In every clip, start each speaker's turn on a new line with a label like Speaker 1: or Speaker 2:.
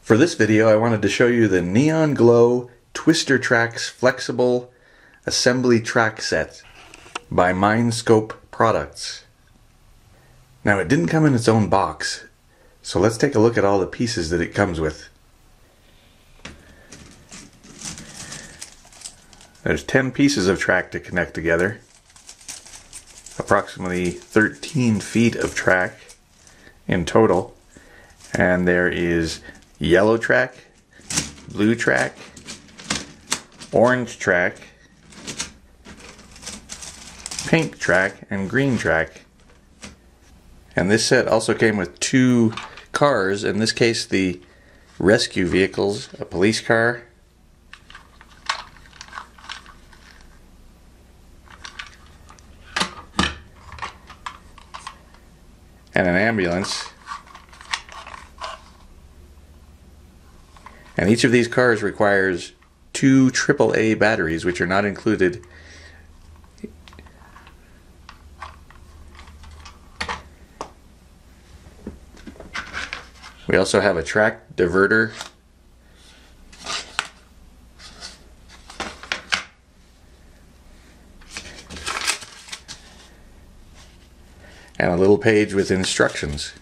Speaker 1: For this video, I wanted to show you the Neon Glow Twister Trax Flexible Assembly Track Set by Mindscope Products. Now, it didn't come in its own box, so let's take a look at all the pieces that it comes with. There's 10 pieces of track to connect together, approximately 13 feet of track in total, and there is yellow track, blue track, orange track, pink track, and green track. And this set also came with 2 cars, in this case the rescue vehicles, a police car and an ambulance. And each of these cars requires 2 AAA batteries, which are not included. We also have a track diverter, and a little page with instructions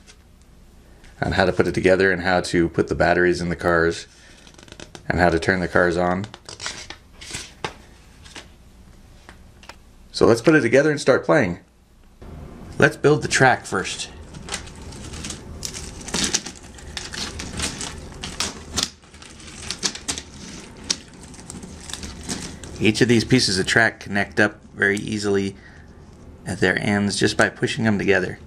Speaker 1: on how to put it together and how to put the batteries in the cars and how to turn the cars on. So let's put it together and start playing. Let's build the track first. Each of these pieces of track connect up very easily at their ends just by pushing them together.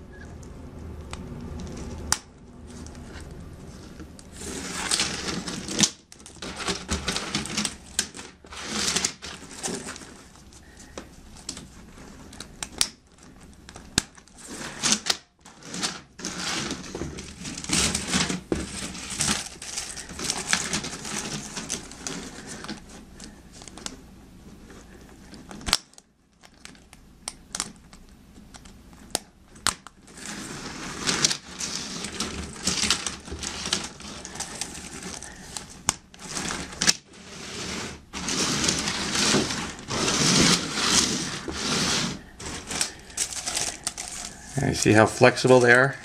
Speaker 1: And you see how flexible they are?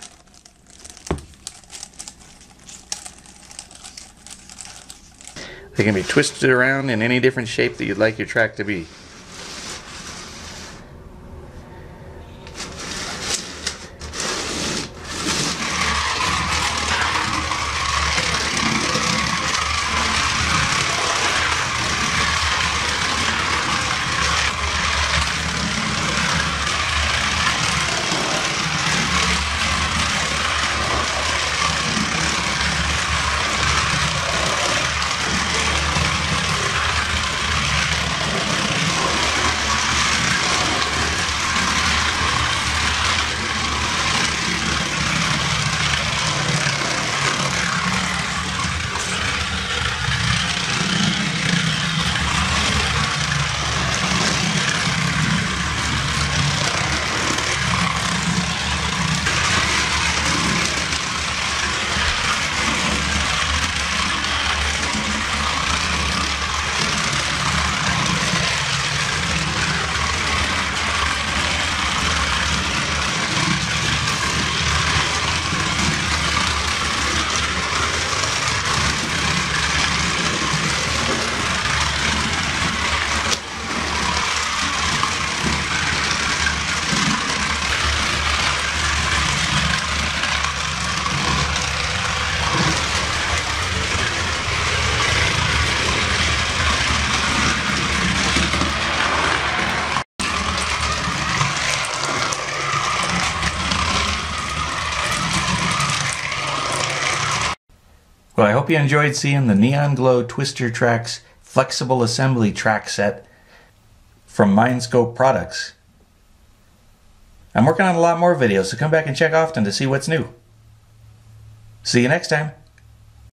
Speaker 1: They can be twisted around in any different shape that you'd like your track to be. Well, I hope you enjoyed seeing the Neon Glow Twister Trax Flexible Assembly Track Set from Mindscope Products. I'm working on a lot more videos, so come back and check often to see what's new. See you next time.